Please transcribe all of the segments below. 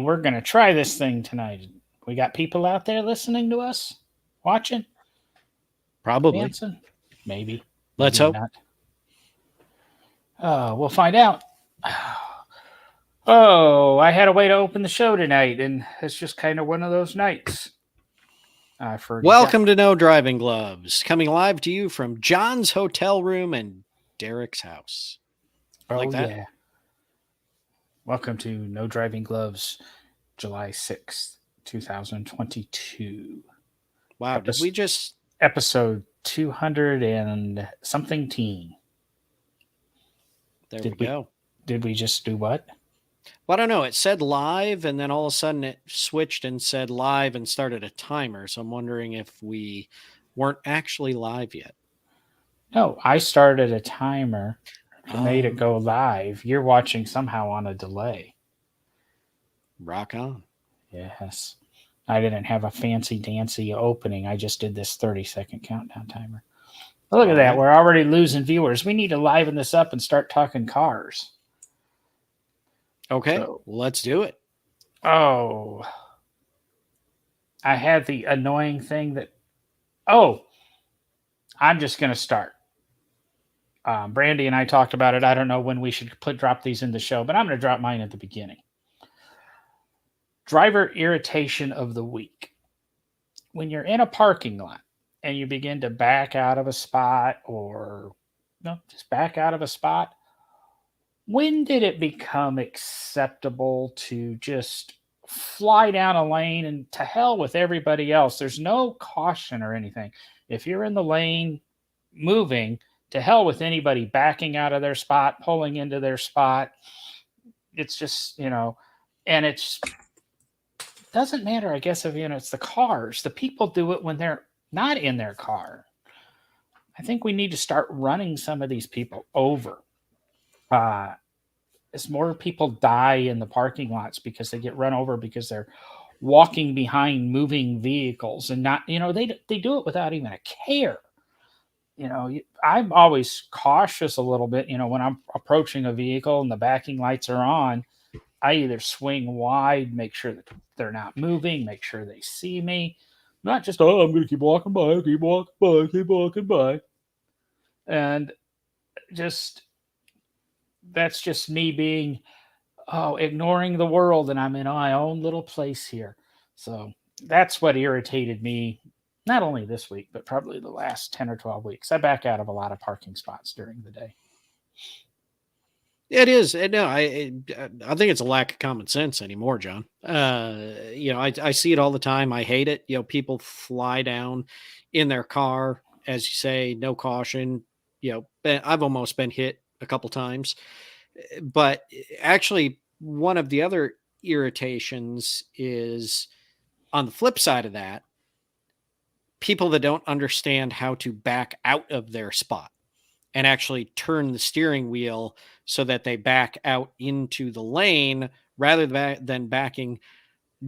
we're going to try this thing tonight. We got people out there listening to us, watching, Probably. dancing. Maybe. Let's Maybe hope. not. We'll find out. Oh, I had a way to open the show tonight, and it's just kind of one of those nights. I forgot. Welcome to No Driving Gloves, coming live to you from John's hotel room and Derek's house. Like that? Yeah. Welcome to No Driving Gloves, July 6th, 2022. Wow, did we just... Episode 200 and something teen. There we go. Did we just do what? Well, I don't know. It said live, and then all of a sudden it switched and said live and started a timer. So I'm wondering if we weren't actually live yet. No, I started a timer. Made it go live. You're watching somehow on a delay. Rock on. Yes. I didn't have a fancy dancy opening. I just did this 30-second countdown timer. Look at that. We're already losing viewers. We need to liven this up and start talking cars. Okay, so, let's do it. Oh. I had the annoying thing that... Oh. I'm just going to start. Brandy and I talked about it. I don't know when we should drop these in the show, but I'm going to drop mine at the beginning. Driver irritation of the week. When you're in a parking lot and you begin to back out of a spot or just back out of a spot, when did it become acceptable to just fly down a lane and to hell with everybody else? There's no caution or anything. If you're in the lane moving, to hell with anybody backing out of their spot, pulling into their spot. It's just, and it's doesn't matter, I guess, if it's the cars. The people do it when they're not in their car. I think we need to start running some of these people over. As more people die in the parking lots because they get run over because they're walking behind moving vehicles and not, they do it without even a care. I'm always cautious a little bit, when I'm approaching a vehicle and the backing lights are on. I either swing wide, make sure that they're not moving, make sure they see me. Not just, I'm going to keep walking by. And that's just me being, ignoring the world, and I'm in my own little place here. So that's what irritated me, not only this week, but probably the last 10 or 12 weeks. I back out of a lot of parking spots during the day. It is. No, I think it's a lack of common sense anymore, John. I see it all the time. I hate it. People fly down in their car, as you say, no caution. I've almost been hit a couple times. But actually, one of the other irritations is on the flip side of that, people that don't understand how to back out of their spot and actually turn the steering wheel so that they back out into the lane rather than backing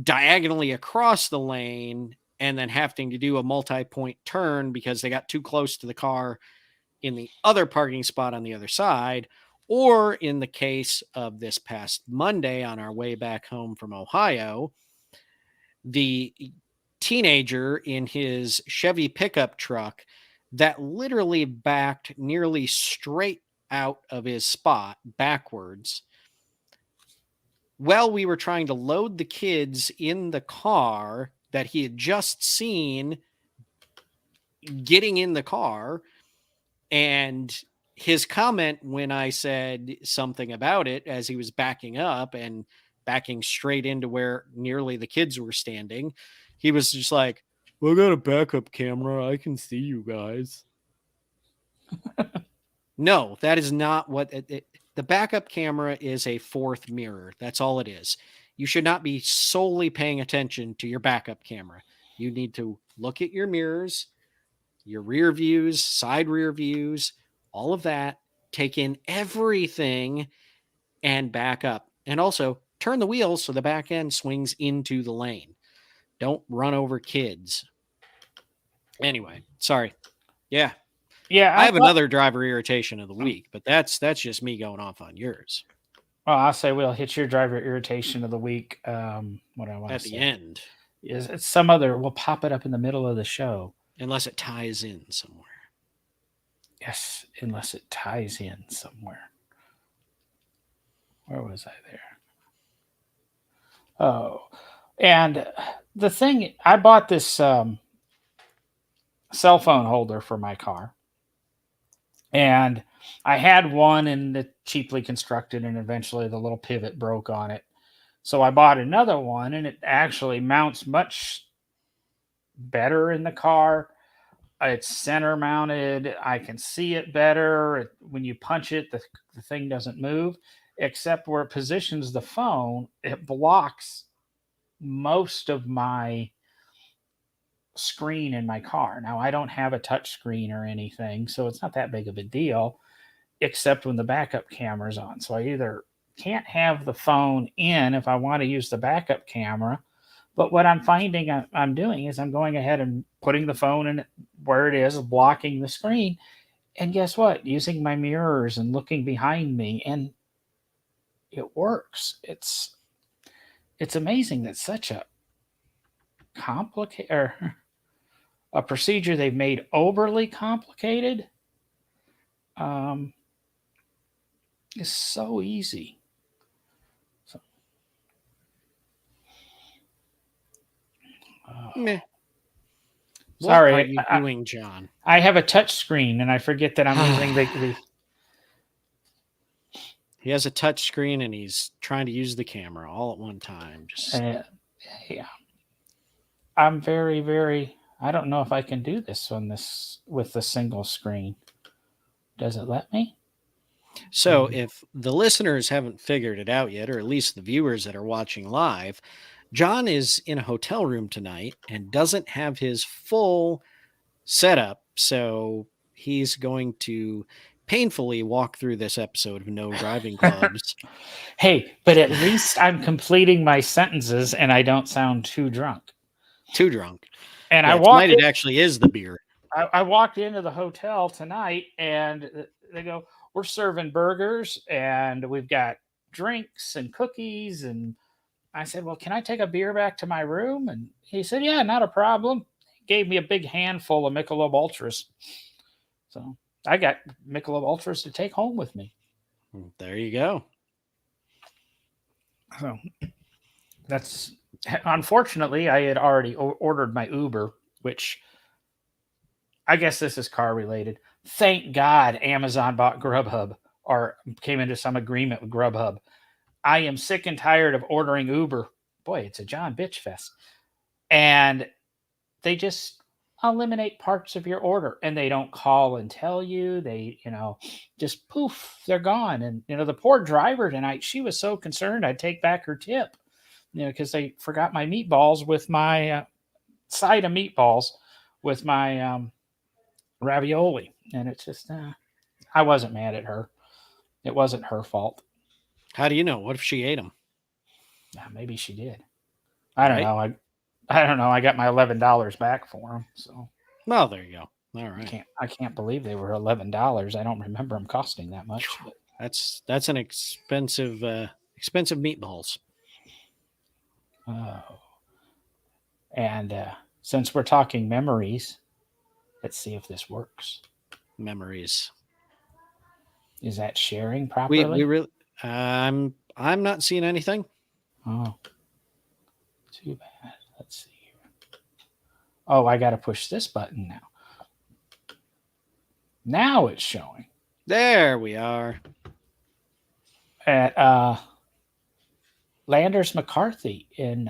diagonally across the lane and then having to do a multi-point turn because they got too close to the car in the other parking spot on the other side. Or in the case of this past Monday on our way back home from Ohio, the teenager in his Chevy pickup truck that literally backed nearly straight out of his spot backwards while we were trying to load the kids in the car that he had just seen getting in the car. And his comment when I said something about it as he was backing up and backing straight into where nearly the kids were standing, he was just like, well, I got a backup camera. I can see you guys. No, that is not what the backup camera is. A fourth mirror. That's all it is. You should not be solely paying attention to your backup camera. You need to look at your mirrors, your rear views, side rear views, all of that, take in everything and back up. And also turn the wheels so the back end swings into the lane. Don't run over kids. Anyway, sorry. Yeah. Yeah. I have another driver irritation of the week, but that's just me going off on yours. Well, I'll say we'll hit your driver irritation of the week. What I want to at the say end, is it's some other. We'll pop it up in the middle of the show. unless it ties in somewhere. Yes, unless it ties in somewhere. Where was I there? Oh, and the thing I bought this cell phone holder for my car, and I had one and it cheaply constructed, and eventually the little pivot broke on it. So I bought another one, and it actually mounts much better in the car. It's center mounted. I can see it better. When you punch it, the thing doesn't move, except where it positions the phone, it blocks most of my screen in my car. Now, I don't have a touch screen or anything, so it's not that big of a deal, except when the backup camera's on. So I either can't have the phone in if I want to use the backup camera. But what I'm finding I'm doing is I'm going ahead and putting the phone in where it is, blocking the screen. And guess what? Using my mirrors and looking behind me, and it works. It's amazing that such a complicated or a procedure they've made overly complicated um, is so easy. So, Meh. Sorry, what are you doing, John? I have a touch screen and I forget that I'm using the. He has a touch screen and he's trying to use the camera all at one time. Just Yeah. I'm very, very. I don't know if I can do this on this with the single screen. Does it let me? so if the listeners haven't figured it out yet, or at least the viewers that are watching live, John is in a hotel room tonight and doesn't have his full setup. So he's going to painfully walk through this episode of No Driving Clubs. Hey, but at least I'm completing my sentences and I don't sound too drunk. Too drunk. And Yeah, I walked. Tonight it actually is the beer. I walked into the hotel tonight and they go, "We're serving burgers and we've got drinks and cookies." And I said, "Well, can I take a beer back to my room?" And he said, "Yeah, not a problem." He gave me a big handful of Michelob Ultras. So I got Michelob Ultras to take home with me. There you go. So that's unfortunately, I had already ordered my Uber, which I guess this is car related. Thank God Amazon bought Grubhub or came into some agreement with Grubhub. I am sick and tired of ordering Uber. Boy, it's a John bitch fest. And they just eliminate parts of your order and they don't call and tell you. They, just poof, they're gone. And, the poor driver tonight, she was so concerned I'd take back her tip, because they forgot my meatballs with my side of meatballs with my ravioli. And it's just, I wasn't mad at her. It wasn't her fault. How do you know? What if she ate them? Yeah, maybe she did. I don't know. I don't know. I got my $11 back for them. So, well, there you go. All right. I can't believe they were $11. I don't remember them costing that much. But. That's an expensive meatballs. Oh. And since we're talking memories, let's see if this works. Memories. Is that sharing properly? We really. I'm not seeing anything. Oh, too bad. Let's see here. Oh, I got to push this button now. Now it's showing. There we are. At Landers McCarthy in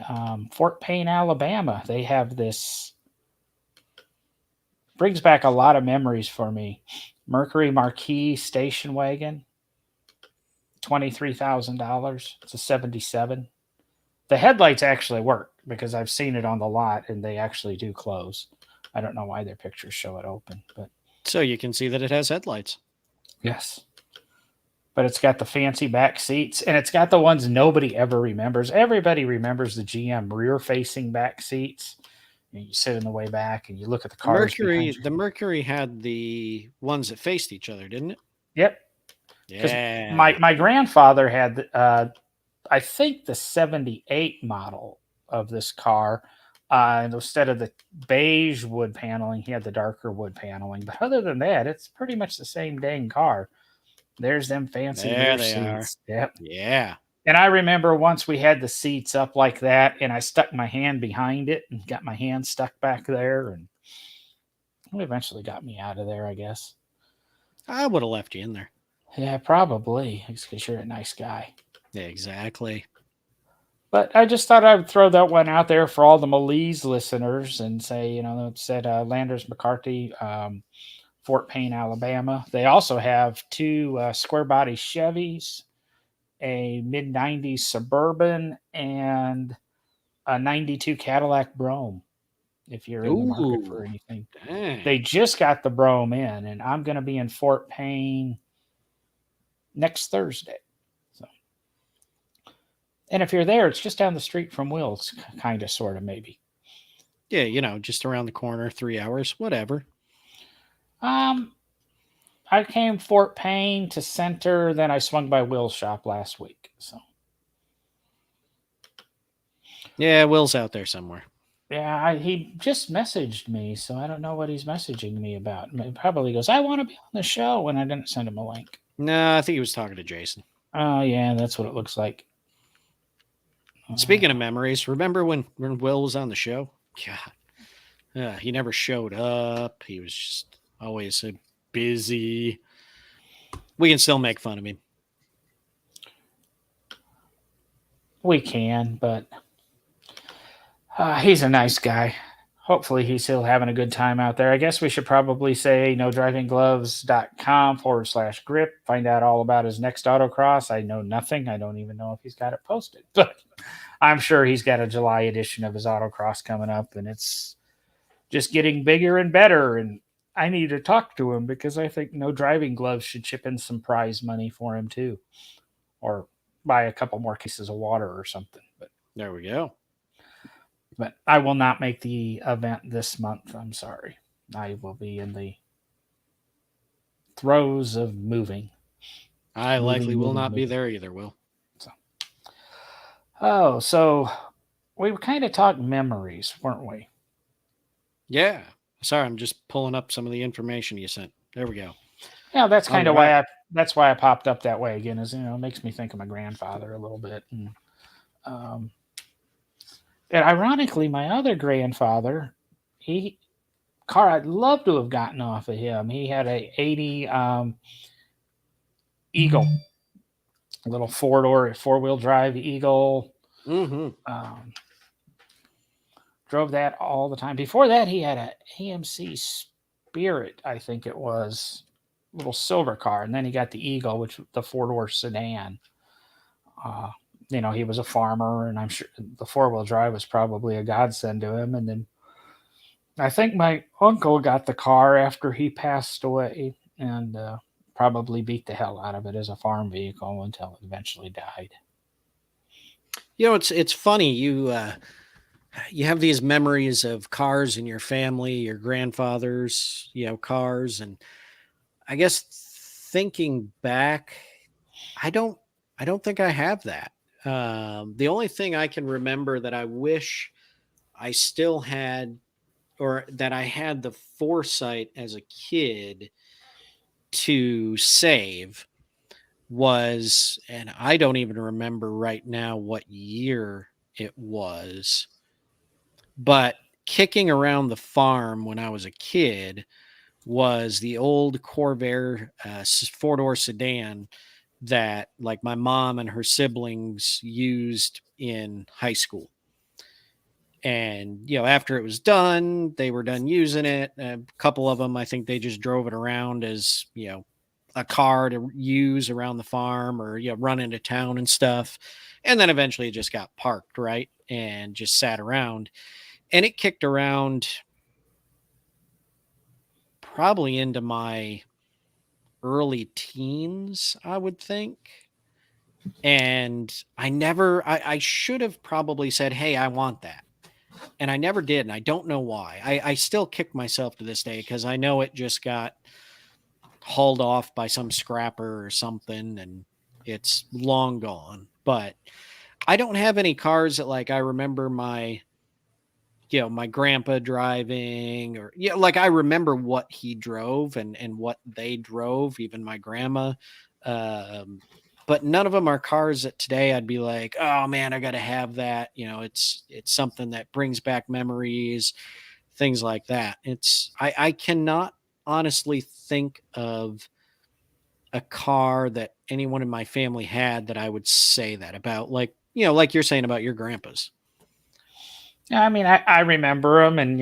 Fort Payne, Alabama, they have this. Brings back a lot of memories for me. Mercury Marquis station wagon, $23,000. It's a 77. The headlights actually work because I've seen it on the lot and they actually do close. I don't know why their pictures show it open, but so you can see that it has headlights. Yes. But it's got the fancy back seats and it's got the ones nobody ever remembers. Everybody remembers the GM rear facing back seats. You sit in the way back and you look at the cars. The Mercury had the ones that faced each other, didn't it? Yep. Because my Yeah. my grandfather had I think the 78 model of this car. And instead of the beige wood paneling, he had the darker wood paneling. But other than that, it's pretty much the same dang car. There's them fancy There rear they are. seats. Yep. Yeah. And I remember once we had the seats up like that, and I stuck my hand behind it and got my hand stuck back there, and it eventually got me out of there, I guess. I would have left you in there. Yeah, probably. Because you're a nice guy. Exactly. But I just thought I would throw that one out there for all the Malise listeners and say, it said Landers McCarthy, Fort Payne, Alabama. They also have two square body Chevys, a mid 90s Suburban, and a 92 Cadillac Brougham. If you're in the market for Ooh, anything, dang. they just got the Brougham in, and I'm going to be in Fort Payne next Thursday. So, and if you're there, it's just down the street from Will's, kind of, sort of, maybe. Yeah, just around the corner, 3 hours, whatever. I came Fort Payne to Center, then I swung by Will's shop last week. So Yeah, Will's out there somewhere. yeah, he just messaged me, so I don't know what he's messaging me about. He probably goes, "I want to be on the show," and I didn't send him a link. No, I think he was talking to Jason. Oh yeah, that's what it looks like. Speaking of memories, remember when Will was on the show? God, he never showed up. He was just always so busy. We can still make fun of him. We can, but he's a nice guy. Hopefully, he's still having a good time out there. I guess we should probably say nodrivinggloves.com/grip. Find out all about his next autocross. I know nothing. I don't even know if he's got it posted, but I'm sure he's got a July edition of his autocross coming up, and it's just getting bigger and better. And I need to talk to him because I think No Driving Gloves should chip in some prize money for him too, or buy a couple more cases of water or something. There we go. But I will not make the event this month. I'm sorry. I will be in the throes of moving. I likely will moving, not be moving. there either, Will. So we were kind of talking memories, weren't we? Yeah. Sorry, I'm just pulling up some of the information you sent. There we go. Yeah, that's kind of Alright. why I popped up that way again. Is it makes me think of my grandfather a little bit, and ironically, my other grandfather, he car I'd love to have gotten off of him. He had a 80 Eagle, a little four-wheel drive Eagle. Mm-hmm. Drove that all the time. Before that, he had a AMC Spirit, I think it was, little silver car, and then he got the Eagle, which the four-door sedan. He was a farmer, and I'm sure the four-wheel drive was probably a godsend to him. And then I think my uncle got the car after he passed away, and probably beat the hell out of it as a farm vehicle until it eventually died. It's funny. You have these memories of cars in your family, your grandfather's, cars. And I guess thinking back, I don't think I have that. The only thing I can remember that I wish I still had, or that I had the foresight as a kid to save, was, and I don't even remember right now what year it was, but kicking around the farm when I was a kid was the old Corvair four-door sedan that, like, my mom and her siblings used in high school. And, after it was done, they were done using it. A couple of them, I think they just drove it around as, a car to use around the farm or, run into town and stuff. And then eventually it just got parked, right? And just sat around. And it kicked around probably into my early teens, I would think. And I should have probably said, hey, I want that. And I never did. And I don't know why. I still kick myself to this day because I know it just got hauled off by some scrapper or something, and it's long gone. But I don't have any cars that like I remember my grandpa driving, or like I remember what he drove and what they drove, even my grandma. Um, but none of them are cars that today I'd be like, oh man, I got to have that. It's something that brings back memories, things like that. I cannot honestly think of a car that anyone in my family had that I would say that about, like you're saying about your grandpa's. Yeah, I mean, I remember them, and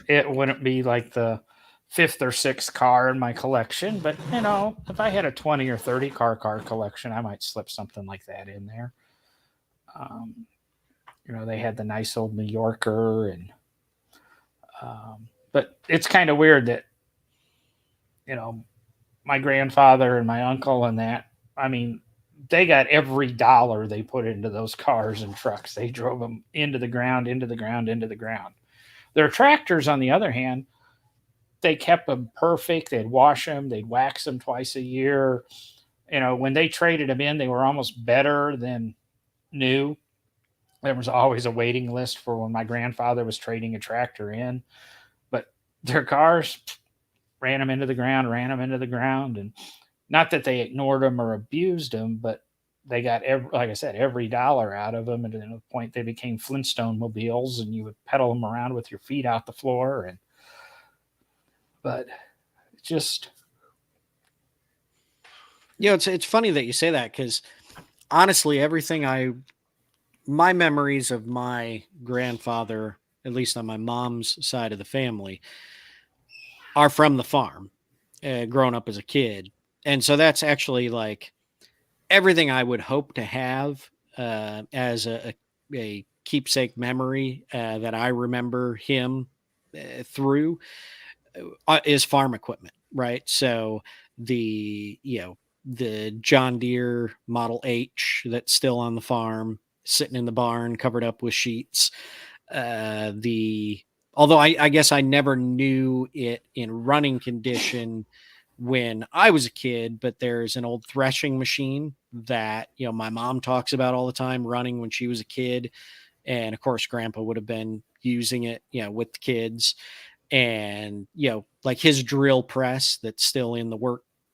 it wouldn't be like the fifth or sixth car in my collection, but if I had a 20 or 30 car collection, I might slip something like that in there. Um, they had the nice old New Yorker, and but it's kind of weird that you know my grandfather and my uncle and that. I mean, they got every dollar they put into those cars and trucks. They drove them into the ground, into the ground, into the ground. Their tractors, on the other hand, they kept them perfect. They'd wash them, they'd wax them twice a year. When they traded them in, they were almost better than new. There was always a waiting list for when my grandfather was trading a tractor in, but their cars ran them into the ground, ran them into the ground, and not that they ignored them or abused them, but they got like I said, every dollar out of them, and to the point they became Flintstone mobiles, and you would pedal them around with your feet out the floor, and but just It's funny that you say that, because honestly, my memories of my grandfather, at least on my mom's side of the family, are from the farm, growing up as a kid. And so that's actually like everything I would hope to have as a keepsake memory that I remember him through is farm equipment, right? So the John Deere Model H that's still on the farm, sitting in the barn, covered up with sheets. The Although I guess I never knew it in running condition when I was a kid, but there's an old threshing machine that my mom talks about all the time running when she was a kid, and of course Grandpa would have been using it with the kids. And like his drill press that's still in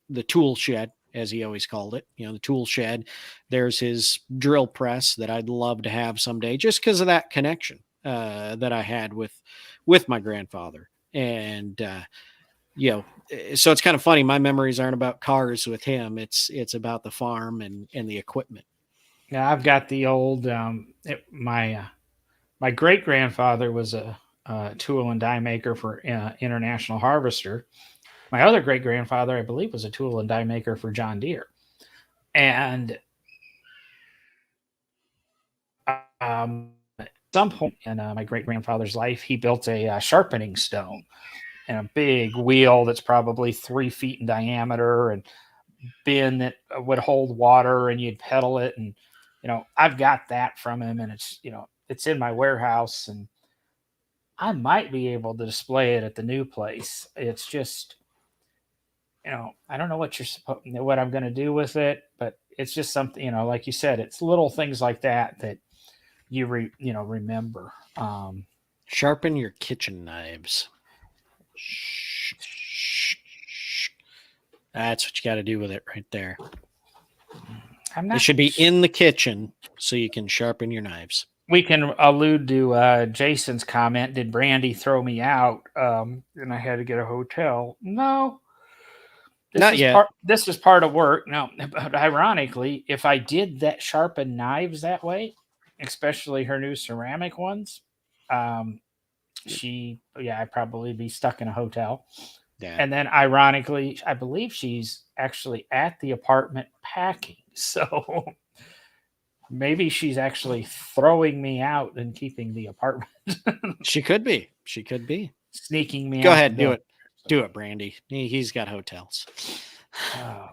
the tool shed, as he always called it, the tool shed. There's his drill press that I'd love to have someday, just because of that connection that I had with my grandfather. And so it's kind of funny, my memories aren't about cars with him, it's about the farm and the equipment. yeah, I've got the old my great grandfather was a tool and die maker for International Harvester. My other great grandfather, I believe, was a tool and die maker for John Deere. And at some point in my great grandfather's life, he built a sharpening stone and a big wheel that's probably 3 feet in diameter, and bin that would hold water, and you'd pedal it. And I've got that from him, and it's in my warehouse, and I might be able to display it at the new place. It's just I don't know what I'm going to do with it, but it's just something, like you said, it's little things like that that remember. Sharpen your kitchen knives. That's what you got to do with it right there. It should be in the kitchen so you can sharpen your knives. We can allude to Jason's comment. Did Brandy throw me out? And I had to get a hotel. No, not yet. This is part of work. No, but ironically, if I did that sharpen knives that way, especially her new ceramic ones, I'd probably be stuck in a hotel. Yeah. And then ironically, I believe she's actually at the apartment packing. So maybe she's actually throwing me out and keeping the apartment. She could be. Sneaking me Go out. ahead, do it. Do it, Brandy. He's got hotels. Oh.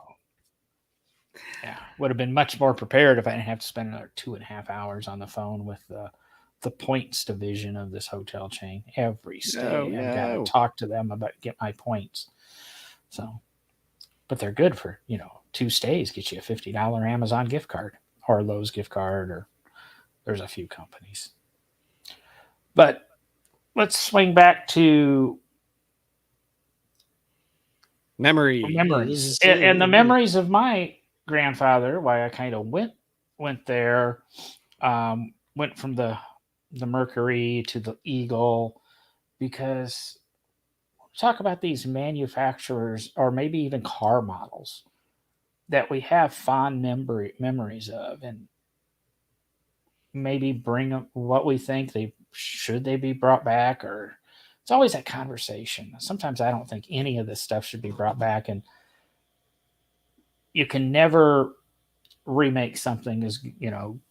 Yeah. Would have been much more prepared if I didn't have to spend another 2.5 hours on the phone with the points division of this hotel chain. Every stay I've got to talk to them about get my points. So but they're good for, 2 stays, get you a $50 Amazon gift card or a Lowe's gift card, or there's a few companies. But let's swing back to memories. And the memories of my grandfather, why I kind of went there, went from the Mercury to the Eagle, because talk about these manufacturers or maybe even car models that we have fond memories of, and maybe bring up what we think they be brought back, or it's always that conversation. Sometimes I don't think any of this stuff should be brought back, and you can never remake something as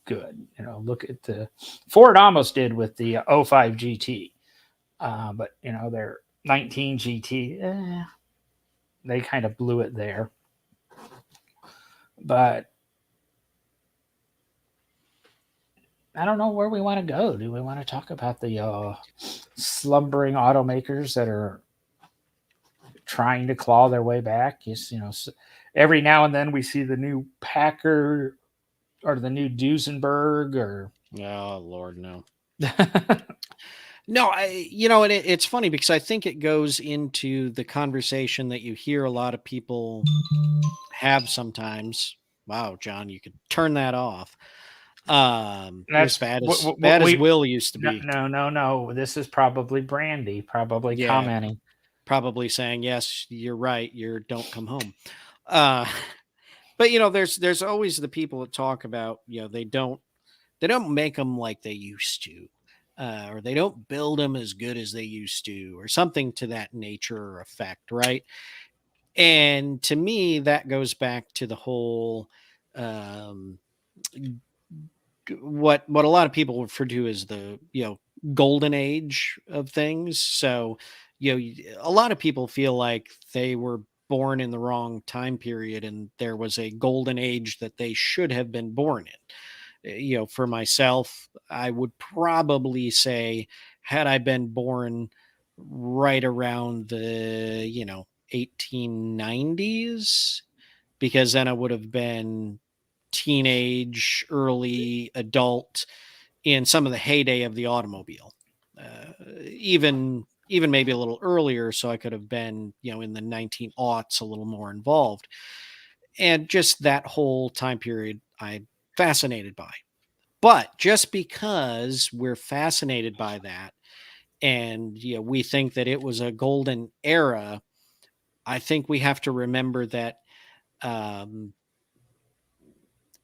good. Look at the Ford almost did with the 05 GT, but their 19 GT, they kind of blew it there. But I don't know where we want to go. Do we want to talk about the slumbering automakers that are trying to claw their way back? Every now and then we see the new Packard or the new Duesenberg, or oh Lord, no. No, it's funny because I think it goes into the conversation that you hear a lot of people have sometimes. Wow, John, you could turn that off. As bad as Will used to be. No. This is probably Brandy, commenting. Probably saying, yes, you're right. Don't come home. But there's always the people that talk about, they don't make them like they used to, or they don't build them as good as they used to, or something to that nature or effect, right? And to me, that goes back to the whole what a lot of people refer to as the golden age of things. So a lot of people feel like they were born in the wrong time period, and there was a golden age that they should have been born in. For myself, I would probably say, had I been born right around the 1890s, because then I would have been teenage, early adult in some of the heyday of the automobile, even maybe a little earlier. So I could have been, in the 1900s, a little more involved. And just that whole time period, I'm fascinated by. But just because we're fascinated by that, and we think that it was a golden era, I think we have to remember that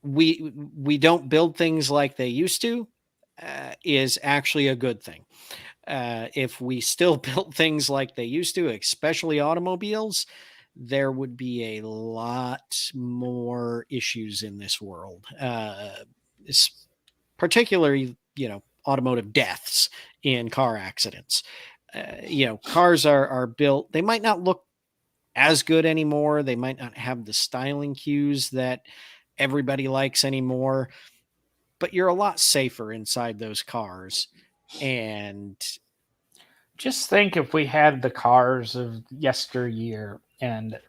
we don't build things like they used to, is actually a good thing. If we still built things like they used to, especially automobiles, there would be a lot more issues in this world, particularly, automotive deaths in car accidents. Cars are built, they might not look as good anymore. They might not have the styling cues that everybody likes anymore, but you're a lot safer inside those cars. And just think if we had the cars of yesteryear and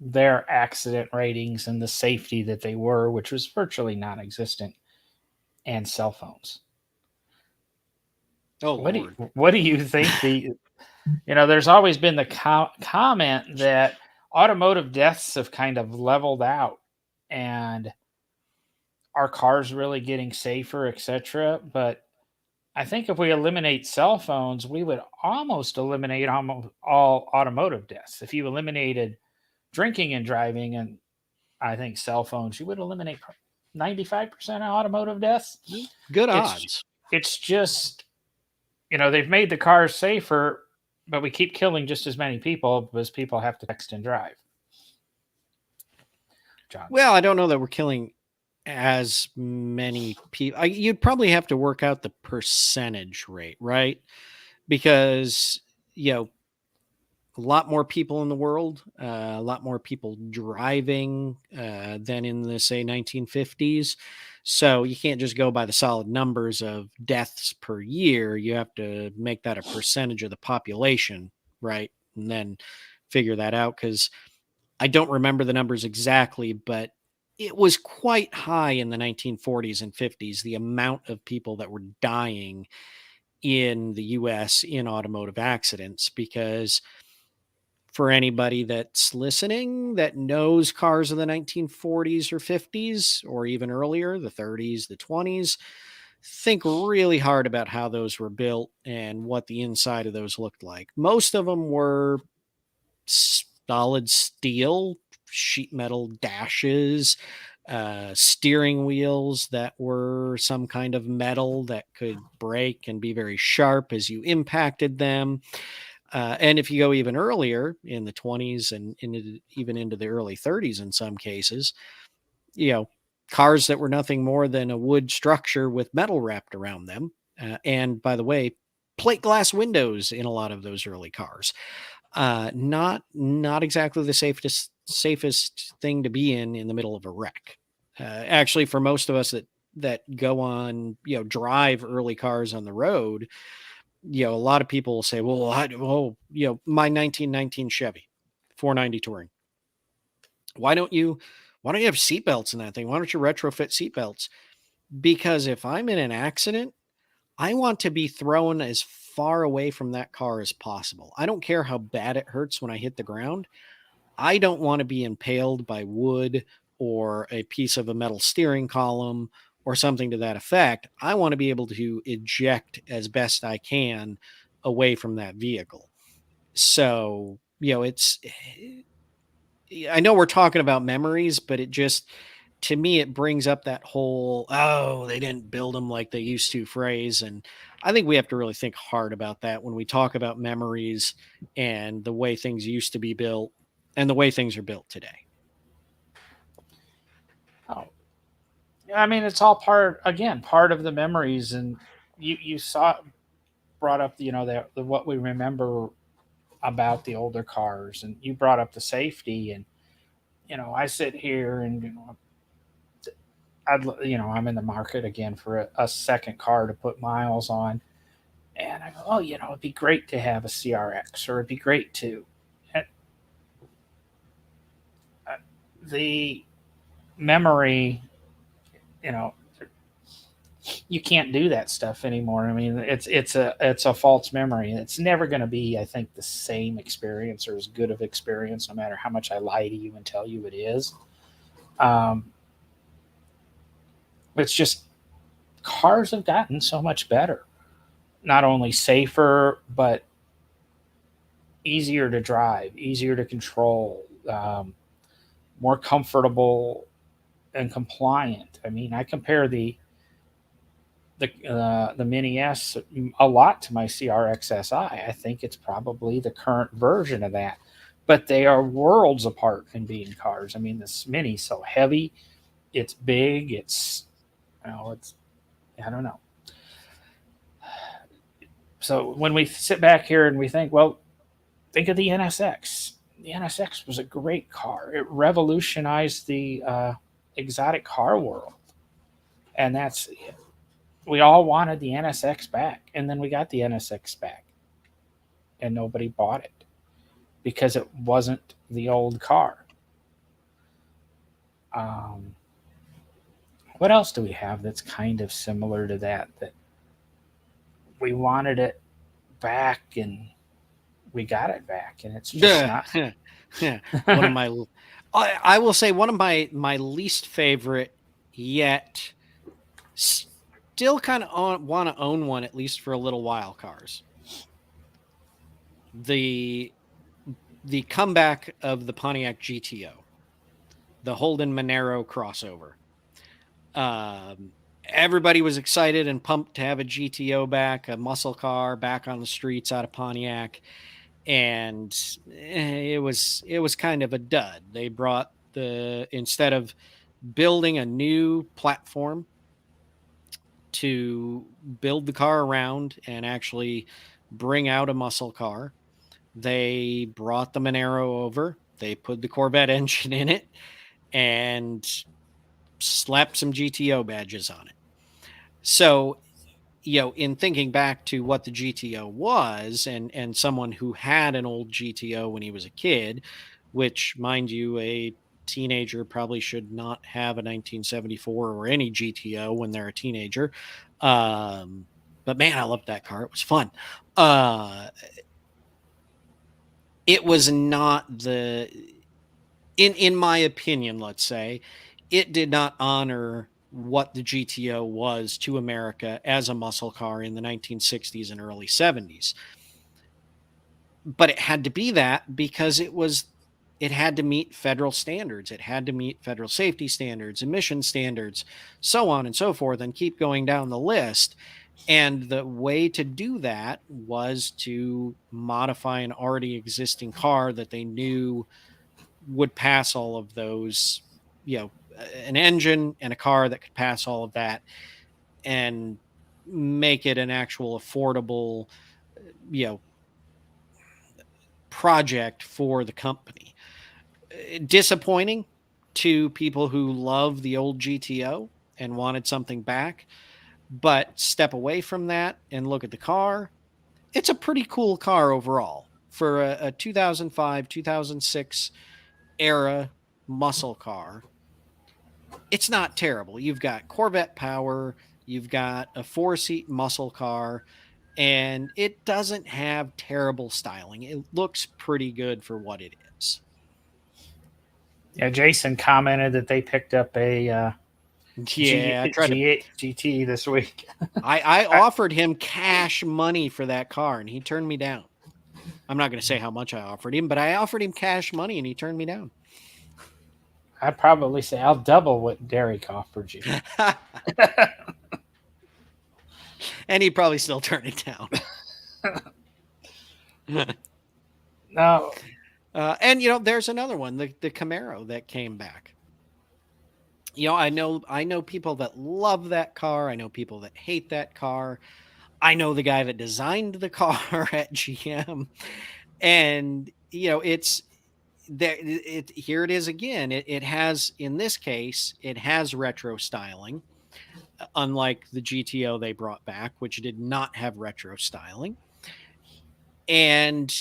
their accident ratings and the safety that they were, which was virtually non-existent, and cell phones. Oh, what do you think? There's always been the comment that automotive deaths have kind of leveled out, and our cars really getting safer, etc. But I think if we eliminate cell phones, we would almost eliminate almost all automotive deaths. If you eliminated drinking and driving, and I think cell phones, you would eliminate 95% of automotive deaths. Good odds. It's just, they've made the cars safer, but we keep killing just as many people because people have to text and drive. John. Well, I don't know that we're killing as many people. You'd probably have to work out the percentage rate, right? Because, a lot more people in the world, a lot more people driving than in the, say, 1950s. So you can't just go by the solid numbers of deaths per year. You have to make that a percentage of the population, right? And then figure that out, because I don't remember the numbers exactly, but it was quite high in the 1940s and 50s, the amount of people that were dying in the US in automotive accidents. Because for anybody that's listening that knows cars of the 1940s or 50s or even earlier, the 30s, the 20s, think really hard about how those were built and what the inside of those looked like. Most of them were solid steel, sheet metal dashes, steering wheels that were some kind of metal that could break and be very sharp as you impacted them. And if you go even earlier in the 20s and even into the early 30s in some cases, you know, cars that were nothing more than a wood structure with metal wrapped around them. And by the way, plate glass windows in a lot of those early cars. Not exactly the safest thing to be in the middle of a wreck. Actually, for most of us that go on, drive early cars on the road, a lot of people will say, well, my 1919 Chevy 490 Touring. Why don't you have seatbelts in that thing? Why don't you retrofit seatbelts? Because if I'm in an accident, I want to be thrown as far away from that car as possible. I don't care how bad it hurts when I hit the ground. I don't want to be impaled by wood or a piece of a metal steering column or something to that effect. I want to be able to eject as best I can away from that vehicle. So, I know we're talking about memories, but it just, to me, it brings up that whole, oh, they didn't build them like they used to phrase. And I think we have to really think hard about that when we talk about memories and the way things used to be built and the way things are built today. Oh, I mean, it's all part of the memories, and you saw brought up the what we remember about the older cars, and you brought up the safety, and I sit here and I'm in the market again for a second car to put miles on, and I go, oh, it'd be great to have a CRX, or it'd be great to. And, the memory, you know, you can't do that stuff anymore. I mean, it's a false memory. It's never going to be, I think, the same experience or as good of experience, no matter how much I lie to you and tell you it is. Um, it's just cars have gotten so much better, not only safer but easier to drive, easier to control, more comfortable and compliant. I mean, I compare the Mini S a lot to my CRX SI. I think it's probably the current version of that, but they are worlds apart in being cars. I mean, this Mini's so heavy, it's big, it's I don't know. So when we sit back here and we think, well, think of the NSX. The NSX was a great car. It revolutionized the exotic car world, and that's we all wanted the NSX back, and then we got the NSX back, and nobody bought it because it wasn't the old car. Um, what else do we have that's kind of similar to that? That we wanted it back, and we got it back, and it's just Yeah. not. Yeah. One of my, I will say one of my least favorite yet still kind of want to own one, at least for a little while, cars. The comeback of the Pontiac GTO, the Holden Monero crossover. Everybody was excited and pumped to have a GTO back, a muscle car back on the streets out of Pontiac, and it was kind of a dud. They brought instead of building a new platform to build the car around and actually bring out a muscle car, they brought the Monero over. They put the Corvette engine in it and slapped some GTO badges on it. So, in thinking back to what the GTO was, and someone who had an old GTO when he was a kid, which, mind you, a teenager probably should not have a 1974 or any GTO when they're a teenager. But man, I loved that car. It was fun. It was not the, in my opinion, let's say, it did not honor what the GTO was to America as a muscle car in the 1960s and early 70s. But it had to be that because it had to meet federal standards. It had to meet federal safety standards, emission standards, so on and so forth, and keep going down the list. And the way to do that was to modify an already existing car that they knew would pass all of those, an engine and a car that could pass all of that, and make it an actual affordable, project for the company. Disappointing to people who love the old GTO and wanted something back, but step away from that and look at the car. It's a pretty cool car overall for a 2005, 2006 era muscle car. It's not terrible. You've got Corvette power, you've got a 4-seat muscle car, and it doesn't have terrible styling. It looks pretty good for what it is. Yeah, Jason commented that they picked up a GT this week. I offered him cash money for that car, and he turned me down. I'm not going to say how much I offered him, but I offered him cash money, and he turned me down. I'd probably say I'll double what Derek offered you. And he'd probably still turn it down. No. And there's another one, the Camaro that came back. I know people that love that car. I know people that hate that car. I know the guy that designed the car at GM, and it's there. Here it is again. It has, in this case, it has retro styling, unlike the GTO they brought back, which did not have retro styling. And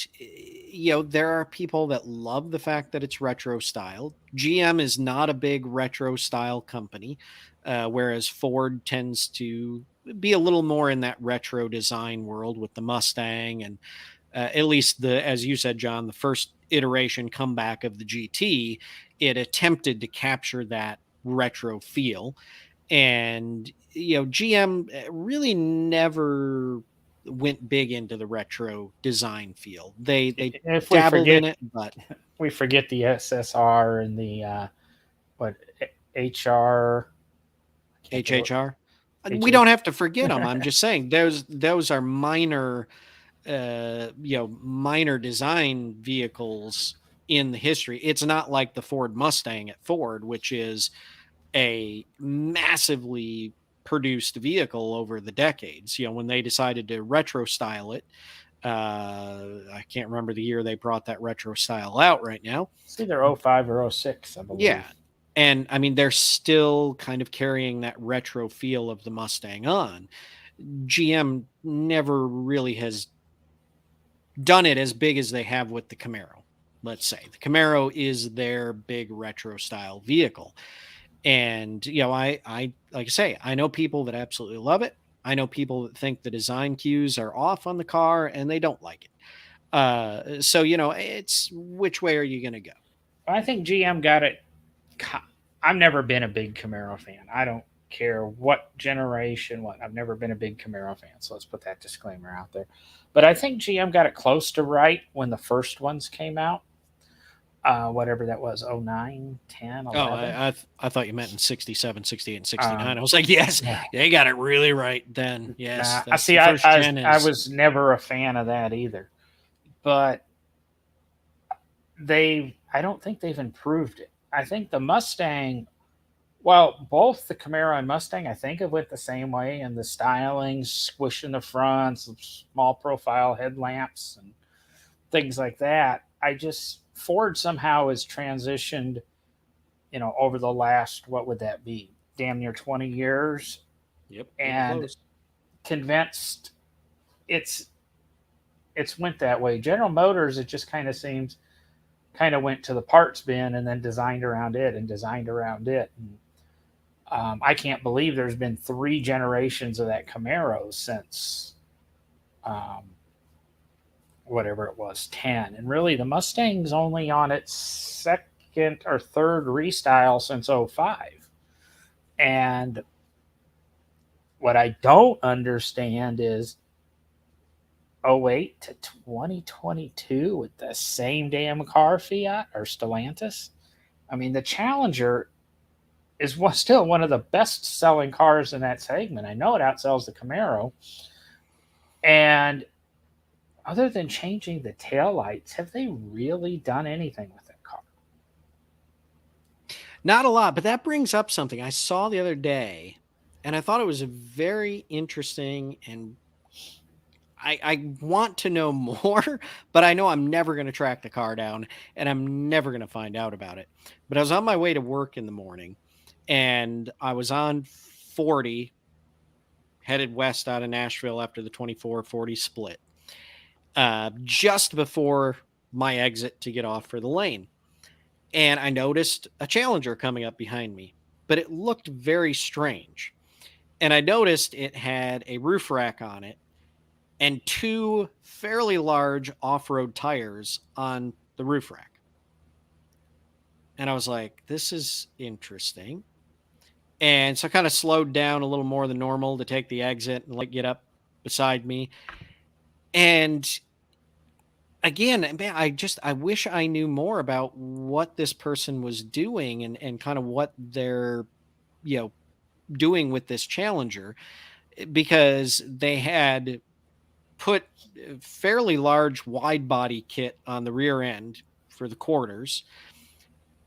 there are people that love the fact that it's retro styled. GM is not a big retro style company, whereas Ford tends to be a little more in that retro design world with the Mustang, and at least as you said, John, the first iteration comeback of the GT, it attempted to capture that retro feel. And GM really never went big into the retro design field. They dabbled in it, but we forget the SSR and the HHR. We don't have to forget them. I'm just saying those are minor, minor design vehicles in the history. It's not like the Ford Mustang at Ford, which is a massively produced vehicle over the decades. When they decided to retro style it, I can't remember the year they brought that retro style out right now. It's either 05 or 06, I believe. Yeah. And I mean, they're still kind of carrying that retro feel of the Mustang on. GM never really has done it as big as they have with the Camaro. Let's say the Camaro is their big retro style vehicle. And, I like I say, I know people that absolutely love it. I know people that think the design cues are off on the car and they don't like it. So, it's which way are you going to go? I think GM got it. I've never been a big Camaro fan. I don't care what generation, I've never been a big Camaro fan. So let's put that disclaimer out there. But I think GM got it close to right when the first ones came out. Whatever that was, 09, 10, 11. Oh, I thought you meant in 67, 68, and 69. I was like, yes, they got it really right then. Yes. I was never a fan of that either. But I don't think they've improved it. I think the Mustang, both the Camaro and Mustang, I think it went the same way, and the styling, squishing the fronts, small profile headlamps, and things like that. Ford somehow has transitioned, over the last, what would that be? Damn near 20 years. Yep. And convinced it's went that way. General Motors, it just kind of seems kind of went to the parts bin and then designed around it and designed around it. And, I can't believe there's been 3 generations of that Camaro since um, whatever it was, 10. And really, the Mustang's only on its second or third restyle since '05. And what I don't understand is '08 to 2022 with the same damn car, Fiat or Stellantis. I mean, the Challenger is still one of the best selling cars in that segment. I know it outsells the Camaro. And other than changing the taillights, have they really done anything with that car? Not a lot, but that brings up something I saw the other day, and I thought it was a very interesting, and I want to know more, but I know I'm never going to track the car down and I'm never going to find out about it. But I was on my way to work in the morning and I was on 40 headed west out of Nashville after the 24-40 split, just before my exit to get off for the lane. And I noticed a Challenger coming up behind me, but it looked very strange. And I noticed it had a roof rack on it and 2 fairly large off-road tires on the roof rack. And I was like, this is interesting. And so I kind of slowed down a little more than normal to take the exit and get up beside me. And again, man, I wish I knew more about what this person was doing and kind of what they're, doing with this Challenger, because they had put a fairly large wide body kit on the rear end for the quarters,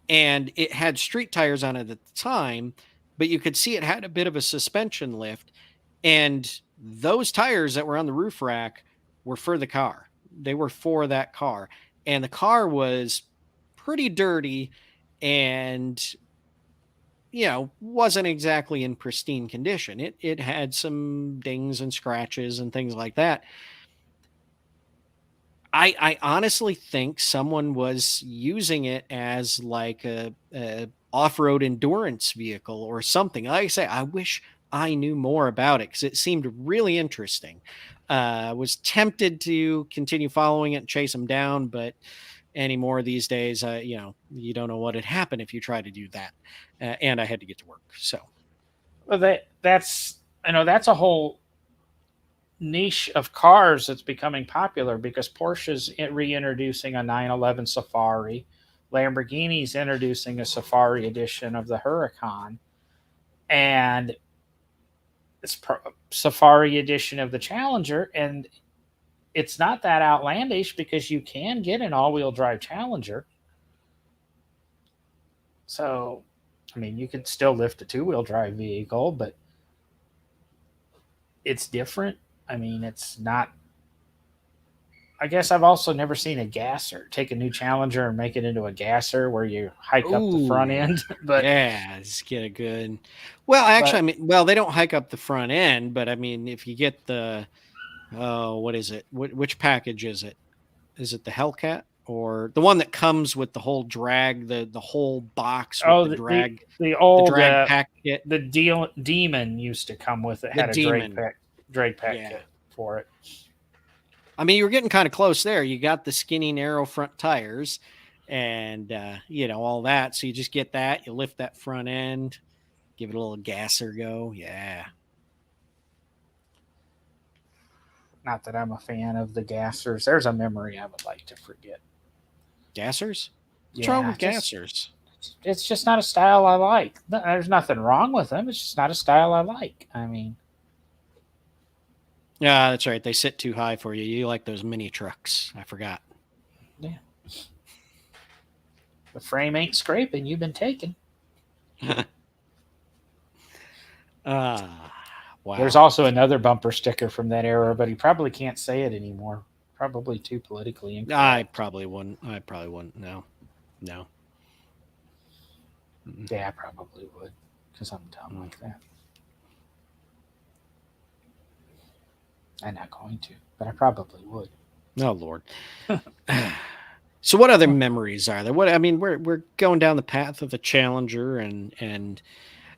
and it had street tires on it at the time, but you could see it had a bit of a suspension lift, and those tires that were on the roof rack were for the car. They were for that car, and the car was pretty dirty and wasn't exactly in pristine condition. It had some dings and scratches and things like that. I honestly think someone was using it as like a off-road endurance vehicle or something. Like I say, I wish I knew more about it because it seemed really interesting. Was tempted to continue following it and chase them down, but anymore these days, you don't know what had happened if you try to do that. And I had to get to work. So, Well, that's that's a whole niche of cars that's becoming popular because Porsche's reintroducing a 911 Safari, Lamborghini's introducing a Safari edition of the Huracan, and it's Safari edition of the Challenger, and it's not that outlandish because you can get an all-wheel drive Challenger. So, I mean, you can still lift a two-wheel drive vehicle, but it's different. I mean, it's not. I guess I've also never seen a gasser. Take a new Challenger and make it into a gasser where you hike up the front end. But yeah, just get a good. Well, actually, I mean, well, they don't hike up the front end, but I mean, if you get the, what is it? Which package is it? Is it the Hellcat or the one that comes with the whole drag, the whole box with the drag, the old drag pack kit? The Demon used to come with it. Had a drag pack kit for it. I mean, you were getting kind of close there. You got the skinny, narrow front tires and, all that. So you just get that. You lift that front end, give it a little gasser go. Yeah. Not that I'm a fan of the gassers. There's a memory I would like to forget. Gassers? What's wrong with gassers? It's just not a style I like. There's nothing wrong with them. It's just not a style I like. I mean, yeah, that's right. They sit too high for you. You like those mini trucks. I forgot. Yeah. The frame ain't scraping. You've been taken. Wow. There's also another bumper sticker from that era, but he probably can't say it anymore. Probably too politically incorrect. I probably wouldn't. No. Yeah, I probably would because I'm dumb like that. I'm not going to, but I probably would. Oh, Lord. So So what other memories are there? What I mean, we're going down the path of the Challenger and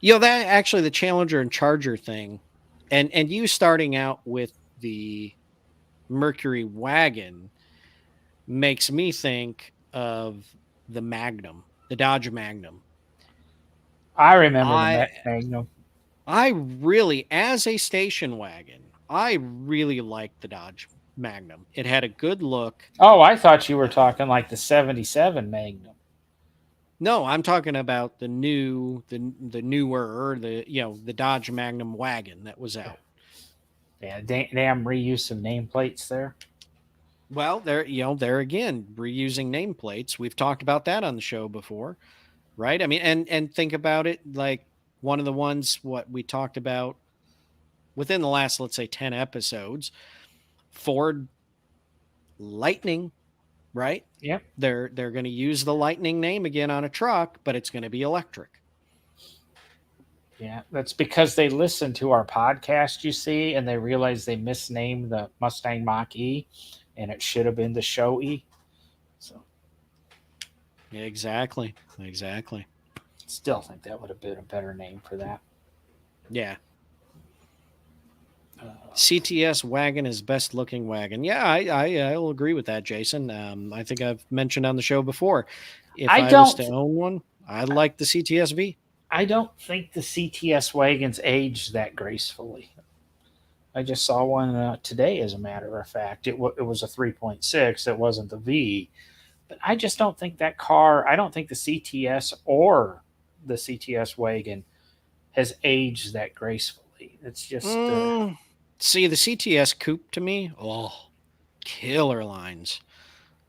that actually the Challenger and Charger thing, and you starting out with the Mercury wagon makes me think of the Magnum, the Dodge Magnum. I remember the I Magnum. I really, as a station wagon, I really liked the Dodge Magnum. It had a good look. Oh, I thought you were talking like the 77 Magnum. No, I'm talking about the newer, the Dodge Magnum wagon that was out. Yeah, damn reuse of nameplates there. Well, there again, reusing nameplates. We've talked about that on the show before, right? I mean, and think about it like one of the ones what we talked about within the last, let's say, 10 episodes, Ford Lightning, right? Yep. They're going to use the Lightning name again on a truck, but it's going to be electric. Yeah, that's because they listen to our podcast, you see, and they realize they misnamed the Mustang Mach E, and it should have been the Show E. So, Exactly. still think that would have been a better name for that. Yeah. CTS wagon is best looking wagon. Yeah, I'll agree with that, Jason. I think I've mentioned on the show before. If I was to own one, I'd like the CTS-V. I don't think the CTS wagons aged that gracefully. I just saw one today, as a matter of fact. It was a 3.6. It wasn't the V. But I just don't think that car, I don't think the CTS or the CTS wagon has aged that gracefully. It's just. See, the CTS coupe to me, killer lines.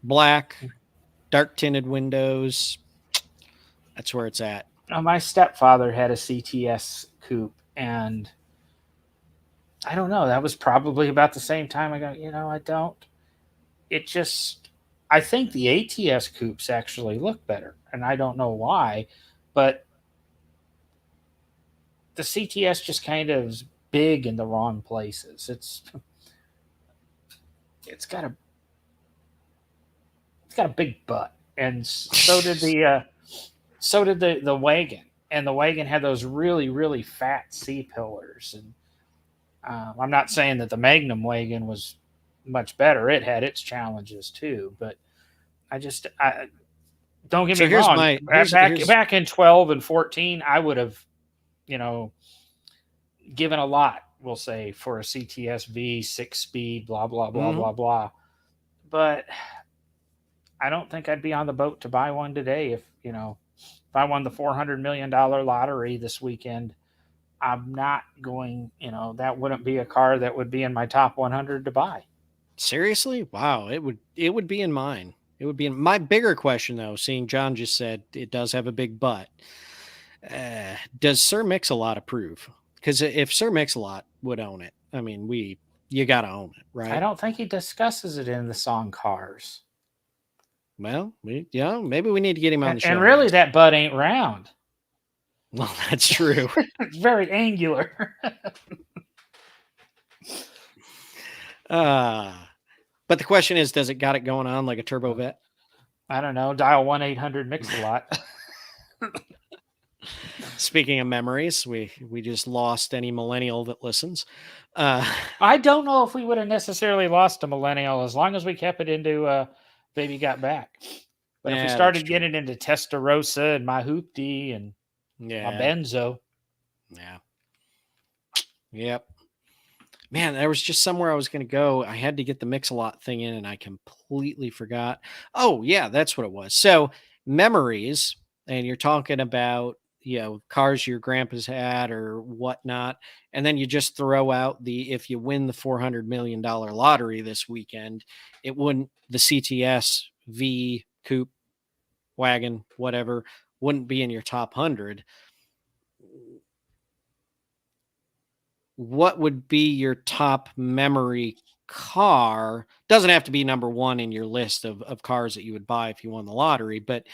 Black, dark tinted windows. That's where it's at. My stepfather had a CTS coupe, and I don't know. That was probably about the same time I got, I don't. It just, I think the ATS coupes actually look better, and I don't know why, but the CTS just kind of is big in the wrong places. It's got a big butt, and so did the wagon, and the wagon had those really really fat C pillars, and I'm not saying that the Magnum wagon was much better. It had its challenges too, but I don't get me wrong. Back in 12 and 14, I would have, given a lot. We'll say for a CTS V 6-speed, blah blah blah blah blah. But I don't think I'd be on the boat to buy one today if I won the $400 million lottery this weekend. I'm not going, that wouldn't be a car that would be in my top 100 to buy. Seriously? Wow. It would be in mine. It would be in my bigger question though, seeing John just said it does have a big butt. Does Sir Mix-a-Lot approve? Because if Sir Mix-a-Lot would own it, I mean, you got to own it, right? I don't think he discusses it in the song Cars. Well, maybe we need to get him on the show. And really, that butt ain't round. Well, that's true. It's very angular. But the question is, does it got it going on like a turbo vet? I don't know. Dial 1-800-Mix-a-Lot. Speaking of memories, we just lost any millennial that listens. I don't know if we would have necessarily lost a millennial as long as we kept it into Baby Got Back. But if we started getting into Testarossa and My Hoopty and My Benzo. Yeah. Yep. Man, there was just somewhere I was going to go. I had to get the Mix-a-Lot thing in and I completely forgot. Oh, yeah, that's what it was. So memories, and you're talking about, cars your grandpa's had or whatnot. And then you just throw out if you win the $400 million lottery this weekend, the CTS V coupe wagon, whatever, wouldn't be in your top 100. What would be your top memory car? Doesn't have to be number one in your list of cars that you would buy if you won the lottery, but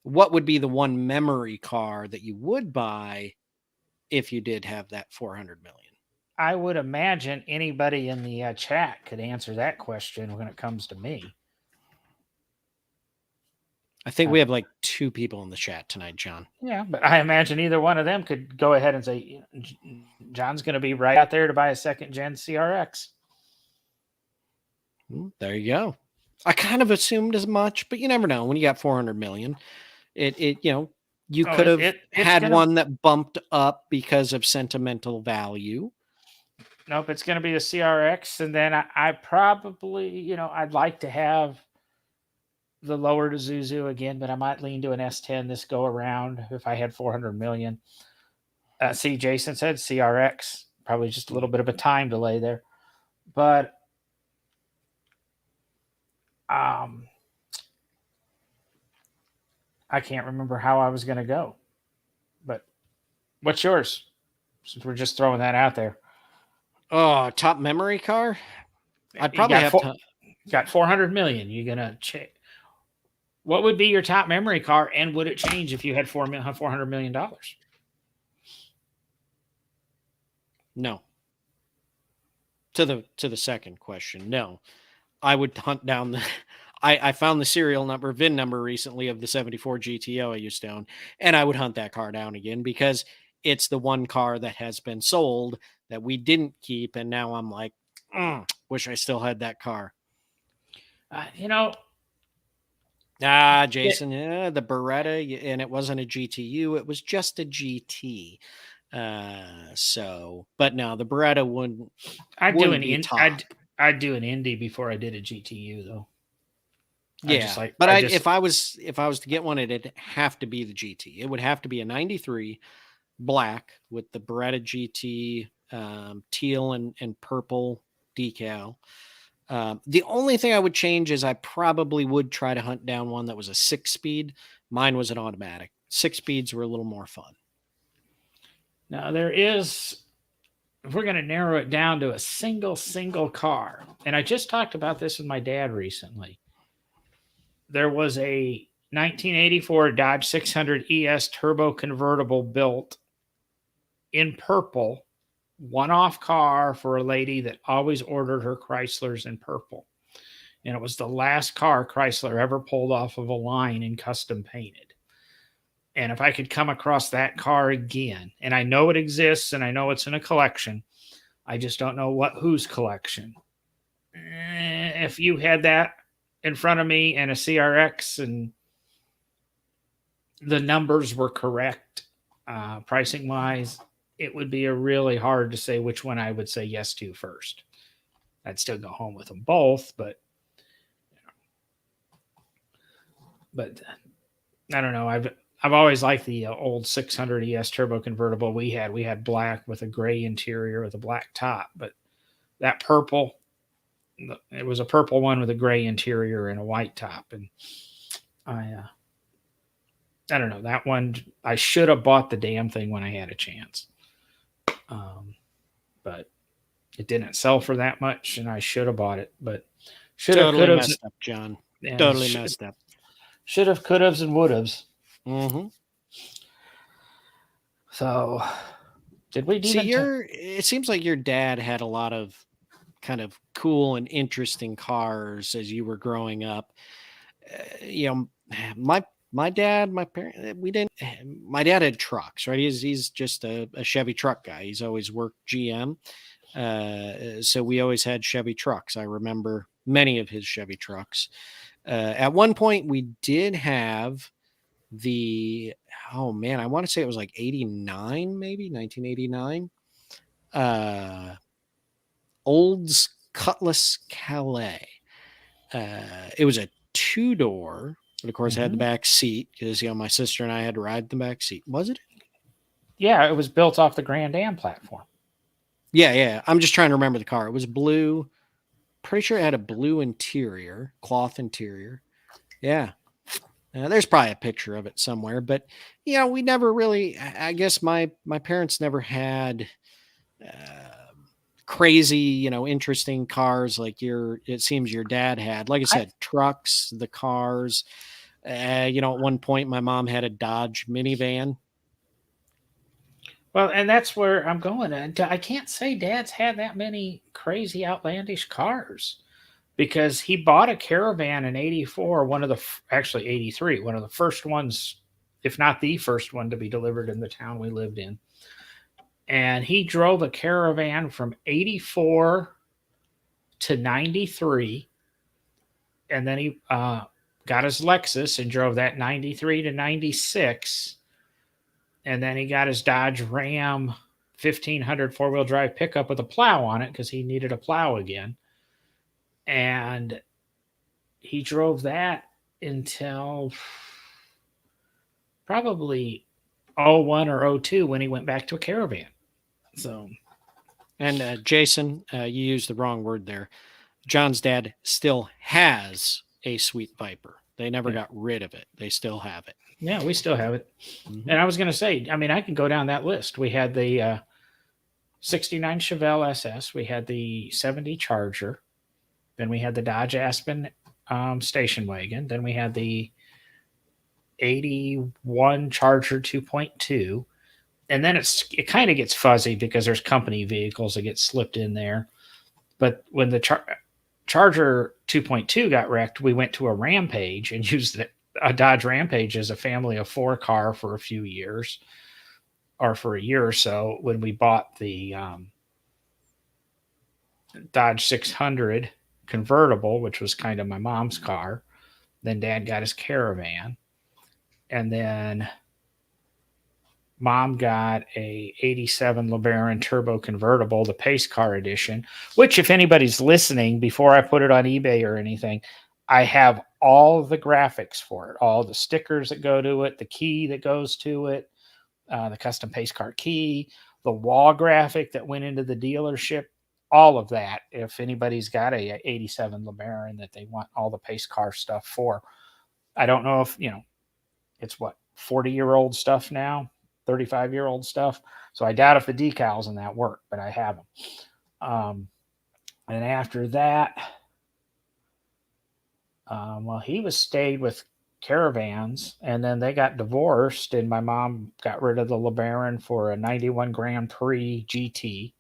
what would be the one memory car that you would buy if you did have that 400 million? I would imagine anybody in the chat could answer that question when it comes to me. I think Uh, we have like 2 people in the chat tonight, John. yeah, but I imagine either one of them could go ahead and say, John's going to be right out there to buy a second gen CRX. There you go. I kind of assumed as much, but you never know. When you got 400 million, you Oh, could have it's had going to, one that bumped up because of sentimental value. nope, it's going to be a CRX. And then I probably, I'd like to have the lower Isuzu again, but I might lean to an S10 this go around if I had 400 million. See, Jason said CRX, probably just a little bit of a time delay there. But I can't remember how I was going to go. But what's yours? Since we're just throwing that out there. Oh, top memory car? I'd You probably got have to. got 400 million. You're gonna check. What would be your top memory car, and would it change if you had $400 million? No. To the second question, no. I would hunt down the. I found the VIN number recently of the 74 GTO I used to own, and I would hunt that car down again because it's the one car that has been sold that we didn't keep, and now I'm like, wish I still had that car. Jason, the Beretta, and it wasn't a GTU, it was just a GT. But no, the Beretta wouldn't. I'd do an Indy before I did a GTU though. Yeah, if I was to get one, it'd have to be the GT. It would have to be a 93 black with the Beretta GT teal and purple decal. The only thing I would change is I probably would try to hunt down one that was a 6-speed. Mine was an automatic. 6 speeds were a little more fun. Now there is, if we're going to narrow it down to a single car, and I just talked about this with my dad recently. There was a 1984 Dodge 600 ES turbo convertible built in purple, one-off car for a lady that always ordered her Chryslers in purple. And it was the last car Chrysler ever pulled off of a line and custom painted. And if I could come across that car again, and I know it exists and I know it's in a collection, I just don't know whose collection. If you had that in front of me and a CRX and the numbers were correct, pricing wise, it would be a really hard to say which one I would say yes to first. I'd still go home with them both, but I don't know. I've always liked the old 600 ES turbo convertible we had. We had black with a gray interior with a black top, but that purple, it was a purple one with a gray interior and a white top. And I don't know, that one, I should have bought the damn thing when I had a chance. But it didn't sell for that much, and I should have bought it. But should have, totally messed up, John. Yeah, totally messed up. Should have, could haves, and would haves. Mm-hmm. So, did we see it seems like your dad had a lot of kind of cool and interesting cars as you were growing up. My dad, my parents, my dad had trucks, right? He's just a Chevy truck guy. He's always worked GM. So we always had Chevy trucks. I remember many of his Chevy trucks. At one point we did have I want to say it was like 89, maybe 1989. Olds Cutlass Calais. It was a 2-door, but of course had the back seat because my sister and I had to ride the back seat. Was it? Yeah, it was built off the Grand Am platform. Yeah. I'm just trying to remember the car. It was blue. Pretty sure it had a blue interior, cloth interior. Yeah. There's probably a picture of it somewhere, but we never really, I guess my parents never had crazy, interesting cars like it seems your dad had. Like I said, trucks, the cars. At one point my mom had a Dodge minivan. Well, and that's where I'm going. I can't say Dad's had that many crazy outlandish cars because he bought a Caravan in '84, actually '83, one of the first ones, if not the first one to be delivered in the town we lived in. And he drove a Caravan from '84 to '93, and then he got his Lexus and drove that '93 to '96, and then he got his Dodge Ram 1500 four-wheel drive pickup with a plow on it because he needed a plow again. And he drove that until probably '01 or '02 when he went back to a Caravan. So, And Jason, you used the wrong word there. John's dad still has a Sweet Viper. They never got rid of it. They still have it. Yeah, we still have it. Mm-hmm. And I was going to say, I mean, I can go down that list. We had the 69 Chevelle SS. We had the 70 Charger. Then we had the Dodge Aspen station wagon. Then we had the 81 Charger 2.2. And then it kind of gets fuzzy because there's company vehicles that get slipped in there. But when the Charger 2.2 got wrecked, we went to a Rampage and used a Dodge Rampage as a family of 4 car for a few years, or for a year or so, when we bought the Dodge 600 convertible, which was kind of my mom's car. Then Dad got his Caravan, and then Mom got a '87 LeBaron turbo convertible, the pace car edition, which, if anybody's listening, before I put it on eBay or anything, I have all the graphics for it, all the stickers that go to it, the key that goes to it, the custom pace car key, the wall graphic that went into the dealership, all of that. If anybody's got a '87 LeBaron that they want all the pace car stuff for, I don't know if, it's what, 40-year-old stuff now, 35-year-old stuff. So I doubt if the decals and that work, but I have them. And after that, he stayed with Caravans, and then they got divorced, and my mom got rid of the LeBaron for a '91 Grand Prix GT.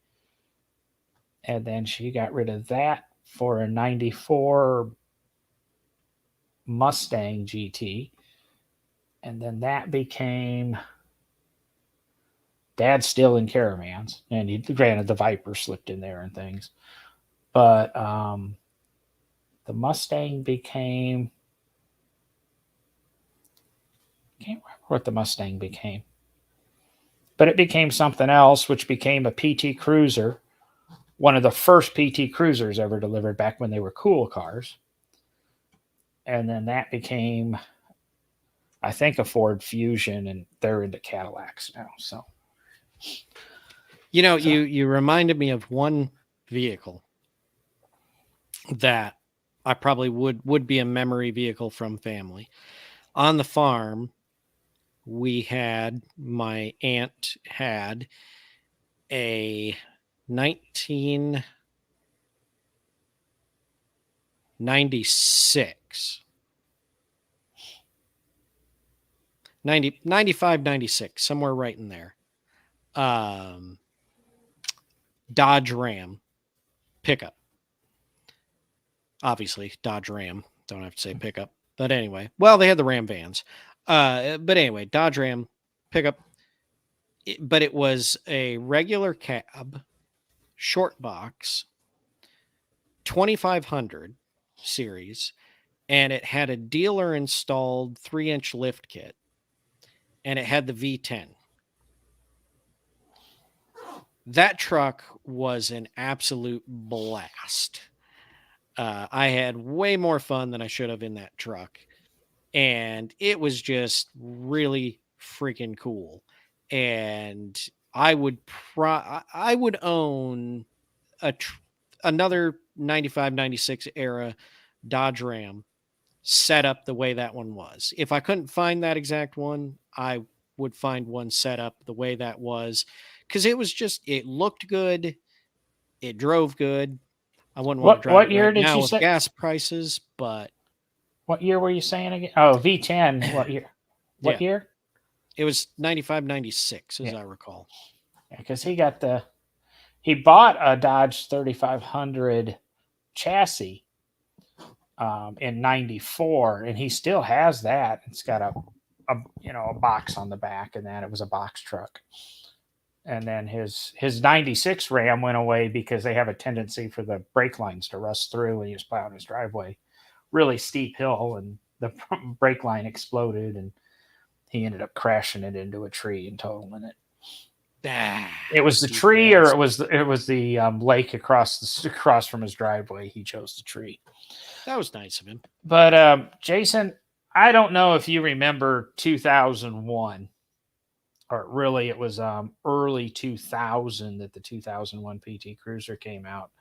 And then she got rid of that for a '94 Mustang GT. And then that became Dad's still in Caravans, and granted the Viper slipped in there and things, but the Mustang became, can't remember what the Mustang became, but it became something else, which became a PT Cruiser, one of the first PT Cruisers ever delivered back when they were cool cars. And then that became, I think, a Ford Fusion, and they're into Cadillacs now. So, you reminded me of one vehicle that I probably would be a memory vehicle from family. On the farm, my aunt had a 1996 95, 96, somewhere right in there. Dodge Ram pickup. Obviously, Dodge Ram. Don't have to say pickup. But anyway, well, they had the Ram vans. But anyway, Dodge Ram pickup. But it was a regular cab, short box, 2500 series, and it had a dealer installed 3-inch lift kit, and it had the V10. That truck was an absolute blast. I had way more fun than I should have in that truck, and it was just really freaking cool. And I would own another 95, 96 era Dodge Ram set up the way that one was. If I couldn't find that exact one, I would find one set up the way that was, because it looked good, it drove good. I wouldn't want to drive what it year right did now you with say? gas prices, but What year were you saying again? Oh, V10. What year? What year? It was 95, 96, as I recall. Yeah, because he bought a Dodge 3500 chassis in '94, and he still has that. It's got a box on the back, and that it was a box truck. And then his '96 Ram went away because they have a tendency for the brake lines to rust through when he was plowing his driveway. Really steep hill, and the brake line exploded, and he ended up crashing it into a tree and totaling it. It was the tree, or it was the lake across from his driveway. He chose the tree. That was nice of him. But Jason, I don't know if you remember 2001, or really it was early 2000 that the 2001 PT Cruiser came out.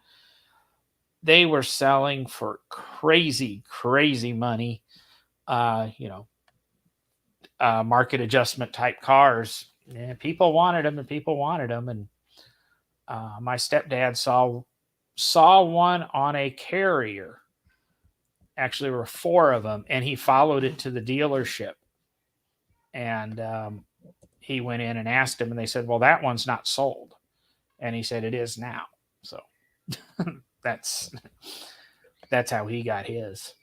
They were selling for crazy money. Market adjustment type cars. And people wanted them, and my stepdad saw one on a Carrier. Actually, there were 4 of them, and he followed it to the dealership. And he went in and asked him, and they said, "Well, that one's not sold." And he said, "It is now." So that's how he got his.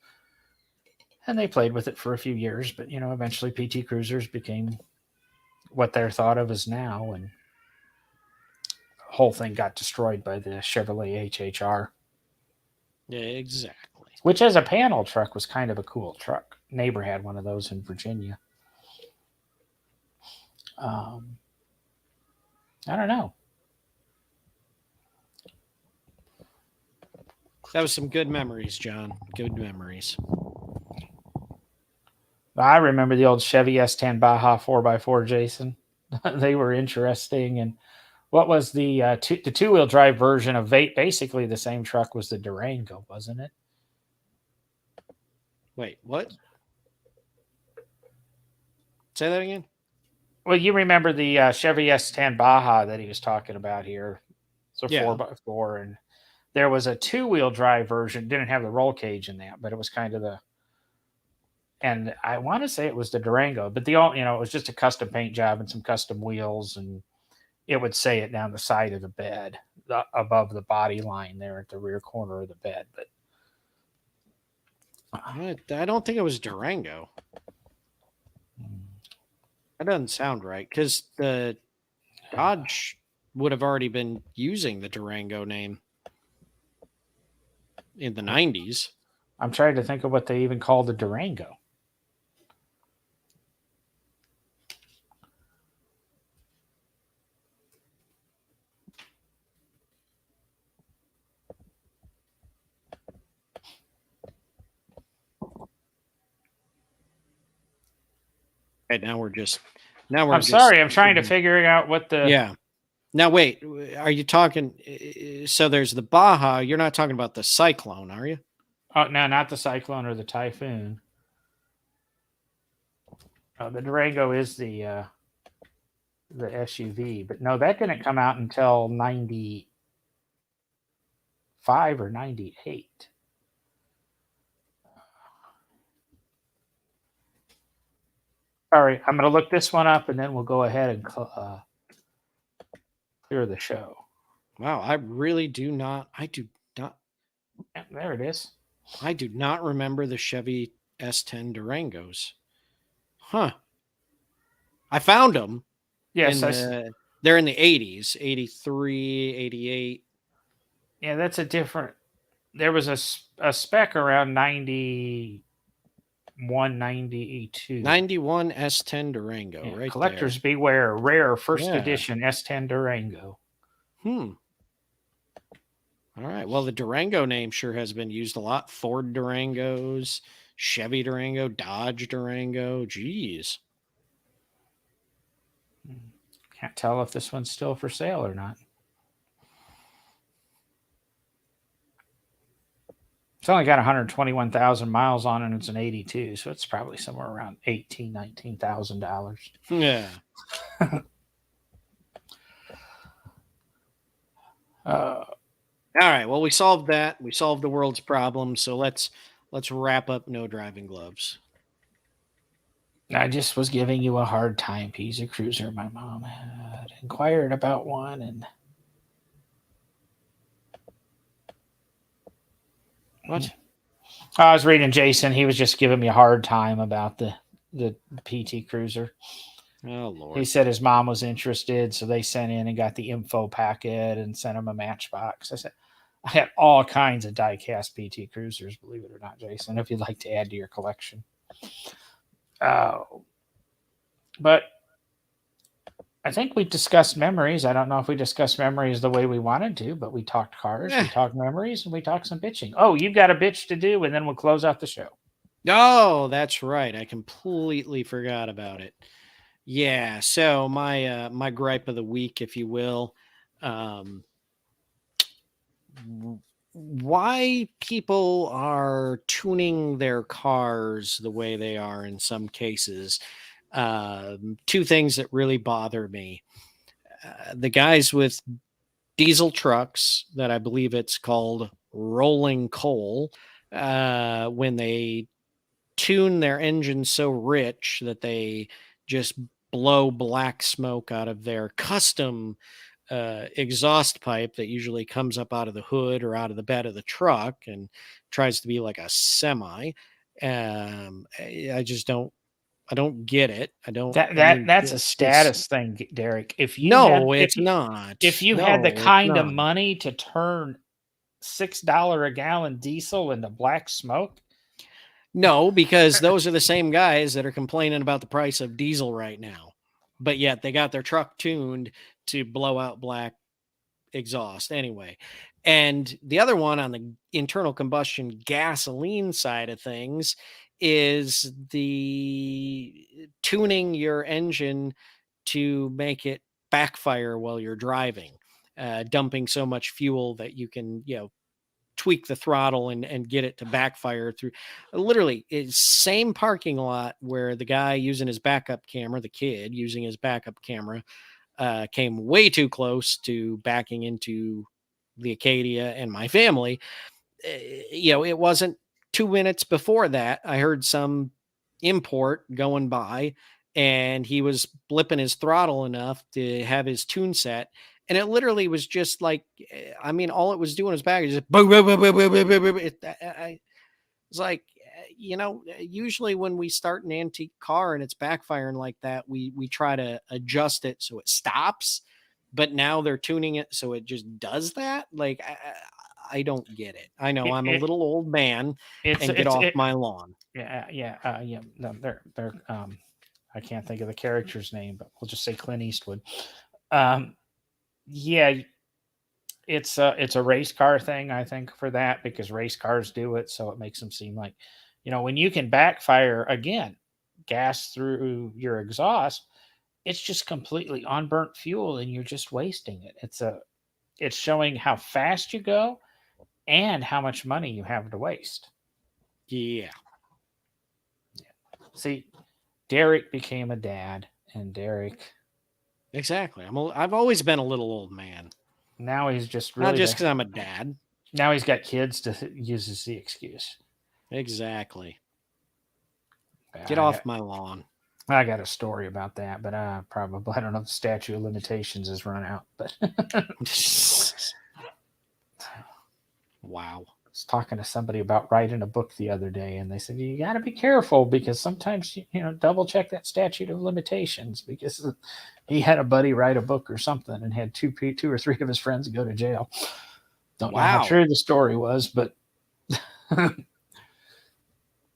And they played with it for a few years, but eventually PT Cruisers became what they're thought of as now, and the whole thing got destroyed by the Chevrolet HHR. Yeah, exactly. Which, as a panel truck, was kind of a cool truck. Neighbor had one of those in Virginia. I don't know. That was some good memories, John. Good memories. I remember the old Chevy S10 Baja 4x4, Jason. They were interesting. And what was the two-wheel drive version of basically the same truck was the Durango, wasn't it? Wait, what? Say that again? Well, you remember the Chevy S10 Baja that he was talking about here. It's a 4x4, and there was a two-wheel drive version. Didn't have the roll cage in that, but it was kind of and I want to say it was the Durango, but it was just a custom paint job and some custom wheels, and it would say it down the side of the bed, above the body line there at the rear corner of the bed. But I don't think it was Durango. That doesn't sound right, because the Dodge would have already been using the Durango name in the 90s. I'm trying to think of what they even called the Durango. Right now I'm sorry. I'm trying to figure out what the. Yeah. Now, wait, are you talking? So there's the Baja. You're not talking about the Cyclone, are you? Oh, no, not the Cyclone or the Typhoon. The Durango is the SUV, but no, that didn't come out until 95 or 98. All right, I'm going to look this one up, and then we'll go ahead and clear the show. Wow, I do not. Yeah, there it is. I do not remember the Chevy S10 Durangos. Huh. I found them. Yes. They're in the 80s, 83, 88. Yeah, that's a different. There was a spec around 91, 92. 91 S10 Durango, yeah, right Collectors there. Beware, rare first edition S10 Durango. All right. Well, the Durango name sure has been used a lot. Ford Durangos, Chevy Durango, Dodge Durango. Geez. Can't tell if this one's still for sale or not. It's only got 121,000 miles on it, and it's an 82, so it's probably somewhere around $18,000, $19,000. Yeah. All right. Well, we solved that. We solved the world's problems. So let's wrap up No Driving Gloves. I just was giving you a hard time, PT Cruiser. My mom had inquired about one, and what? I was reading Jason. He was just giving me a hard time about the PT Cruiser. Oh Lord. He said his mom was interested, so they sent in and got the info packet and sent him a matchbox. I said, I had all kinds of diecast PT Cruisers, believe it or not, Jason, if you'd like to add to your collection. But I think we discussed memories. I don't know if we discussed memories the way we wanted to, but we talked cars, we talked memories, and we talked some bitching. Oh, you've got a bitch to do, and then we'll close out the show. Oh, that's right. I completely forgot about it. Yeah. So my gripe of the week, if you will, why people are tuning their cars the way they are in some cases. Two things that really bother me. The guys with diesel trucks that I believe it's called rolling coal, when they tune their engine so rich that they just blow black smoke out of their custom exhaust pipe that usually comes up out of the hood or out of the bed of the truck and tries to be like a semi. I just don't. I don't get it. I don't. I mean, That's a status thing, Derek. No, it's not. If you had the No, it's kind of not. money to turn $6 a gallon diesel into black smoke, No, because those are the same guys that are complaining about the price of diesel right now, but yet they got their truck tuned to blow out black exhaust anyway. And the other one on the internal combustion gasoline side of things is the tuning your engine to make it backfire while you're driving, dumping so much fuel that you can, tweak the throttle and get it to backfire through. Literally, it's same parking lot where the guy using his backup camera, the kid using his backup camera, came way too close to backing into the Acadia and my family. It wasn't 2 minutes before that I heard some import going by and he was blipping his throttle enough to have his tune set. And it literally was just like, I mean, all it was doing was back. Just boom, boom, boom, boom, boom, boom, boom, boom. It's like, usually when we start an antique car and it's backfiring like that, we try to adjust it so it stops. But now they're tuning it so it just does that. Like, I don't get it. I know I'm a little old man and get off my lawn. Yeah. No, they're I can't think of the character's name, but we'll just say Clint Eastwood. Yeah, it's a race car thing, I think, for that, because race cars do it, so it makes them seem like, when you can backfire again, gas through your exhaust, it's just completely unburnt fuel and you're just wasting it. It's showing how fast you go and how much money you have to waste. Yeah. See, Derek became a dad, and Derek. Exactly. I've always been a little old man. Now he's just really not just because I'm a dad. Now he's got kids to use as the excuse. Exactly. Get off my lawn. I got a story about that, but I don't know if the statute of limitations has run out. But wow. I was talking to somebody about writing a book the other day, and they said, you got to be careful because sometimes, double check that statute of limitations, because he had a buddy write a book or something and had two or three of his friends go to jail. Don't know how true the story was, but the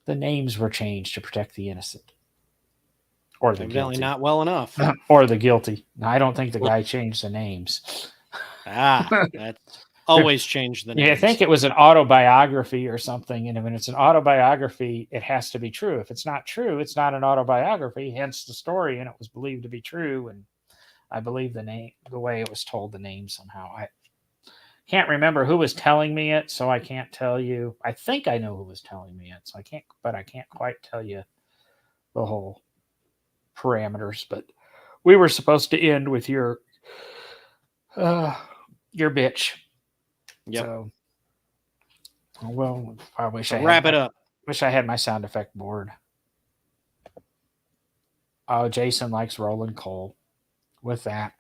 names were changed to protect the innocent. Or the guilty. Not well enough. Or the guilty. I don't think the guy changed the names. That's always changed the names. Yeah, I think it was an autobiography or something. And when it's an autobiography, it has to be true. If it's not true, it's not an autobiography, hence the story. And it was believed to be true. And I believe the way it was told, the name somehow. I can't remember who was telling me it, so I can't tell you. I think I know who was telling me it, so I can't quite tell you the whole parameters. But we were supposed to end with your bitch. Yep. So, well, I wish I wrap it up. Wish I had my sound effect board. Oh, Jason likes rolling coal. With that,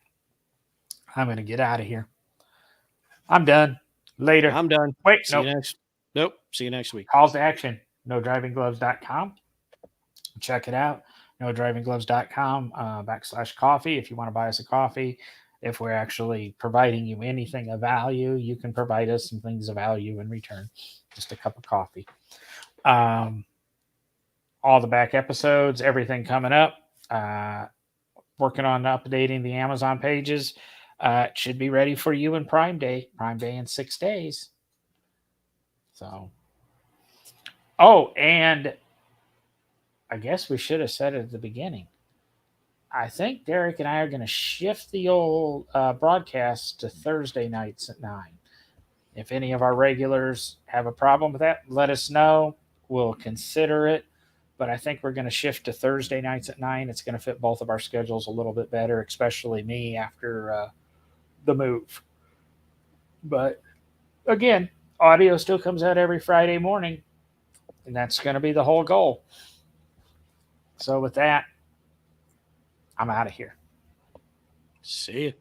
I'm going to get out of here. I'm done. Later. I'm done. Wait, nope. See you next week. Calls to action, nodrivinggloves.com. Check it out. Nodrivinggloves.com /coffee. If you want to buy us a coffee, if we're actually providing you anything of value, you can provide us some things of value in return. Just a cup of coffee. All the back episodes, everything coming up. Working on updating the Amazon pages. It should be ready for you in Prime Day. Prime Day in 6 days. So, and I guess we should have said it at the beginning. I think Derek and I are going to shift the old broadcast to Thursday nights at 9. If any of our regulars have a problem with that, let us know. We'll consider it. But I think we're going to shift to Thursday nights at 9. It's going to fit both of our schedules a little bit better, especially me after the move. But again, audio still comes out every Friday morning, and that's going to be the whole goal. So with that, I'm out of here. See you.